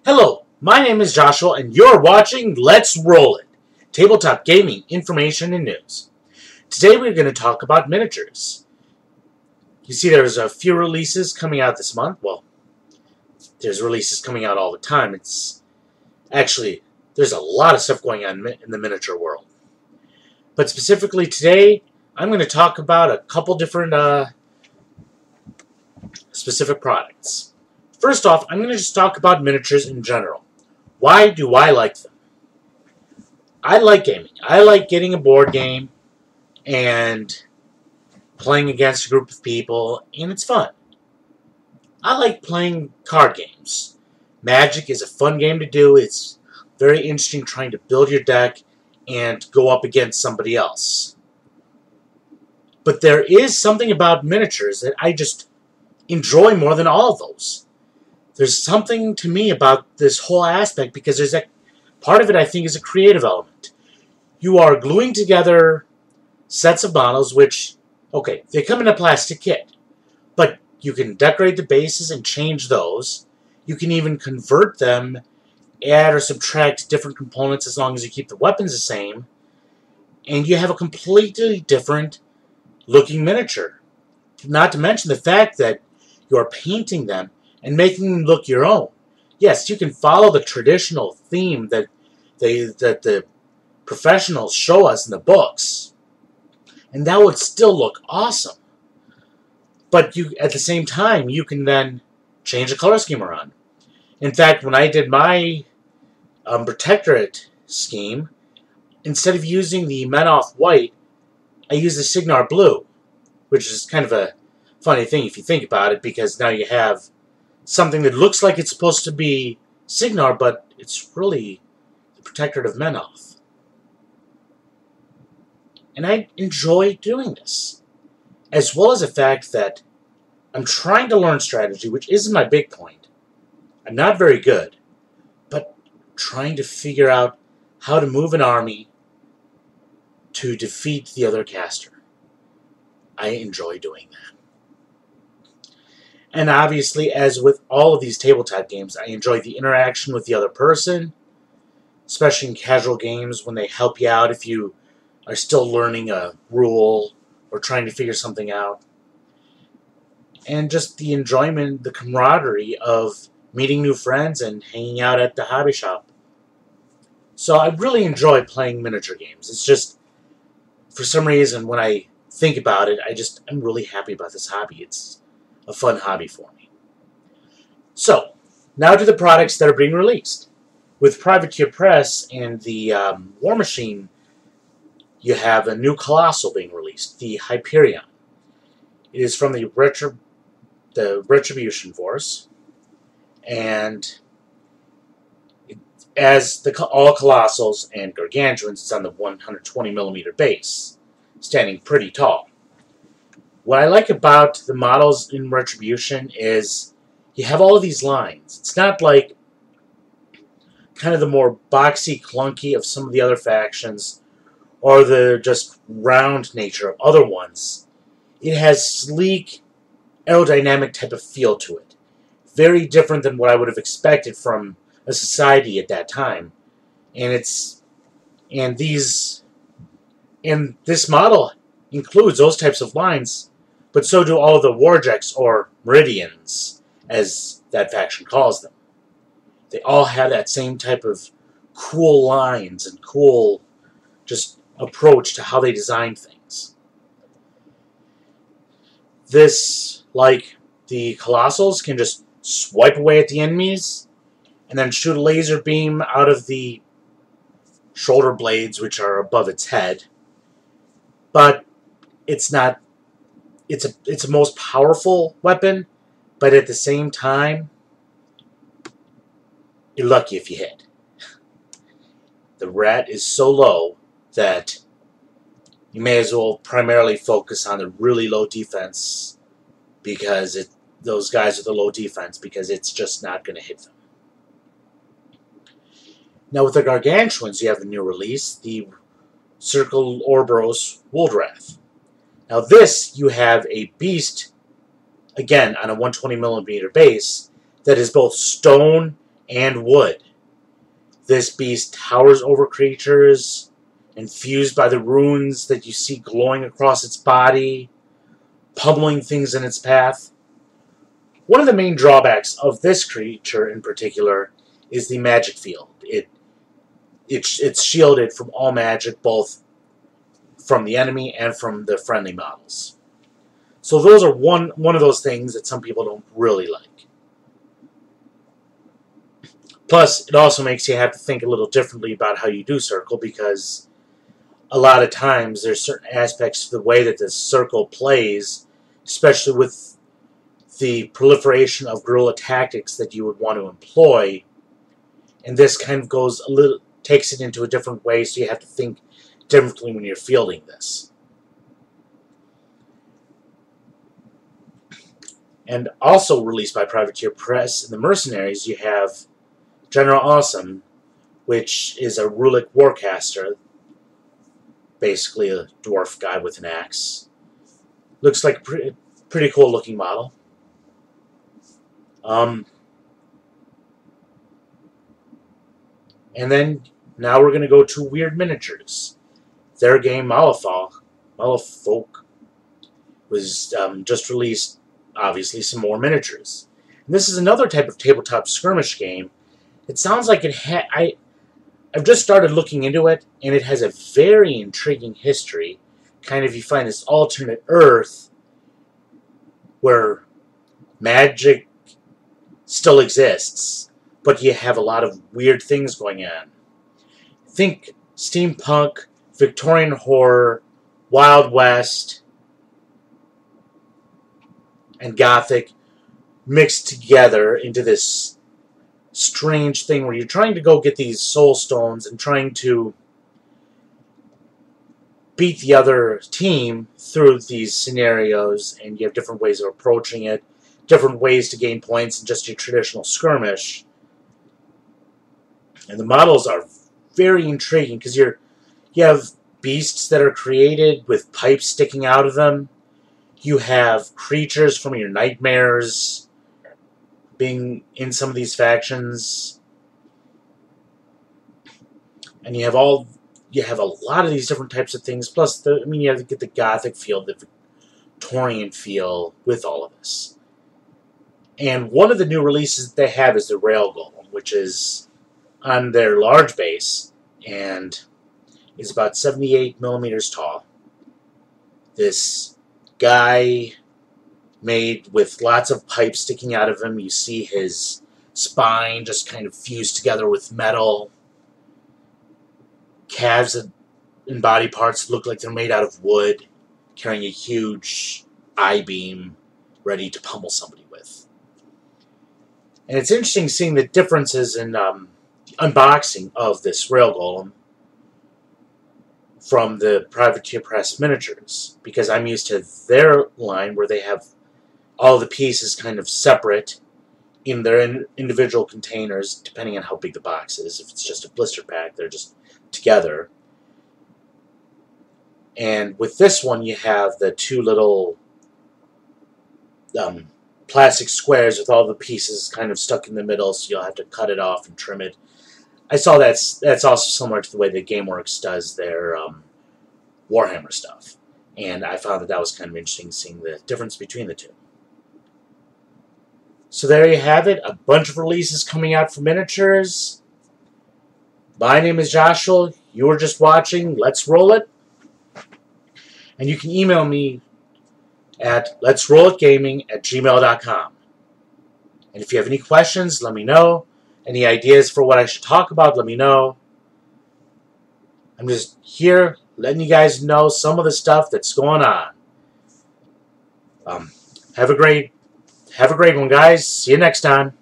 Hello, my name is Joshua, and you're watching Let's Roll It! Tabletop gaming, information, and news. Today we're going to talk about miniatures. You see there's a few releases coming out this month. Well, there's releases coming out all the time. There's a lot of stuff going on in the miniature world. But specifically today, I'm going to talk about a couple different specific products. First off, I'm going to just talk about miniatures in general. Why do I like them? I like gaming. I like getting a board game and playing against a group of people, and it's fun. I like playing card games. Magic is a fun game to do. It's very interesting trying to build your deck and go up against somebody else. But there is something about miniatures that I just enjoy more than all of those. There's something to me about this whole aspect because there's part of it I think is a creative element. You are gluing together sets of models which, okay, they come in a plastic kit, but you can decorate the bases and change those. You can even convert them, add or subtract different components as long as you keep the weapons the same, and you have a completely different looking miniature. Not to mention the fact that you're painting them and making them look your own. Yes, you can follow the traditional theme that the professionals show us in the books, and that would still look awesome. But you, at the same time, you can then change the color scheme around. In fact, when I did my Protectorate scheme, instead of using the Menoff white, I used the Signar blue, which is kind of a funny thing if you think about it, because now you have something that looks like it's supposed to be Signar, but it's really the Protectorate of Menoff. And I enjoy doing this, as well as the fact that I'm trying to learn strategy, which isn't my big point. I'm not very good, but trying to figure out how to move an army to defeat the other caster. I enjoy doing that. And obviously, as with all of these tabletop games, I enjoy the interaction with the other person, especially in casual games when they help you out if you are still learning a rule or trying to figure something out. And just the enjoyment, the camaraderie of meeting new friends and hanging out at the hobby shop. So I really enjoy playing miniature games. It's just, for some reason, when I think about it, I'm really happy about this hobby. It's a fun hobby for me. So, now to the products that are being released. With Privateer Press and the War Machine, you have a new Colossal being released, the Hyperion. It is from the Retribution Force, and as all Colossals and Gargantuans, it's on the 120mm base, standing pretty tall. What I like about the models in Retribution is you have all of these lines. It's not like kind of the more boxy, clunky of some of the other factions or the just round nature of other ones. It has sleek, aerodynamic type of feel to it. Very different than what I would have expected from a society at that time. And this model includes those types of lines, but so do all of the warjacks, or meridians, as that faction calls them. They all have that same type of cool lines and cool just approach to how they design things. This, like the Colossals, can just swipe away at the enemies and then shoot a laser beam out of the shoulder blades, which are above its head. But it's not. It's a most powerful weapon, but at the same time, you're lucky if you hit. The rat is so low that you may as well primarily focus on the really low defense, because those guys with the low defense, because it's just not going to hit them. Now with the Gargantuans, you have a new release, the Circle Orboros Woldrath. Now this, you have a beast, again, on a 120mm base, that is both stone and wood. This beast towers over creatures, infused by the runes that you see glowing across its body, pummeling things in its path. One of the main drawbacks of this creature in particular is the magic field. It's shielded from all magic, both from the enemy and from the friendly models. So those are one of those things that some people don't really like. Plus, it also makes you have to think a little differently about how you do circle, because a lot of times there's certain aspects to the way that the circle plays, especially with the proliferation of guerrilla tactics that you would want to employ, and this kind of goes a little, takes it into a different way, so you have to think differently when you're fielding this. And also released by Privateer Press and the Mercenaries, you have General Awesome, which is a Rulic Warcaster, basically a dwarf guy with an axe. Looks like a pretty cool looking model. And then now we're going to go to Wyrd Miniatures. Their game Malafolk was just released, obviously, some more miniatures. And this is another type of tabletop skirmish game. It sounds like I've just started looking into it, and it has a very intriguing history. Kind of, you find this alternate Earth where magic still exists, but you have a lot of weird things going on. Think steampunk, Victorian horror, Wild West, and Gothic mixed together into this strange thing where you're trying to go get these soul stones and trying to beat the other team through these scenarios, and you have different ways of approaching it, different ways to gain points than just your traditional skirmish. And the models are very intriguing because you have beasts that are created with pipes sticking out of them. You have creatures from your nightmares being in some of these factions, and you have a lot of these different types of things. Plus, you have to get the Gothic feel, the Victorian feel with all of this. And one of the new releases that they have is the Rail Golem, which is on their large base and is about 78 millimeters tall. This guy made with lots of pipes sticking out of him. You see his spine just kind of fused together with metal. Calves and body parts look like they're made out of wood, carrying a huge I-beam ready to pummel somebody with. And it's interesting seeing the differences in the unboxing of this Rail Golem from the Privateer Press miniatures, because I'm used to their line where they have all the pieces kind of separate in their individual containers, depending on how big the box is. If it's just a blister pack, they're just together. And with this one, you have the two little plastic squares with all the pieces kind of stuck in the middle, so you'll have to cut it off and trim it. I saw that's also similar to the way that GameWorks does their Warhammer stuff. And I found that was kind of interesting, seeing the difference between the two. So there you have it, a bunch of releases coming out for miniatures. My name is Joshua. You were just watching Let's Roll It. And you can email me at letsrollitgaming@gmail.com. And if you have any questions, let me know. Any ideas for what I should talk about, let me know. I'm just here letting you guys know some of the stuff that's going on. Have a great one, guys. See you next time.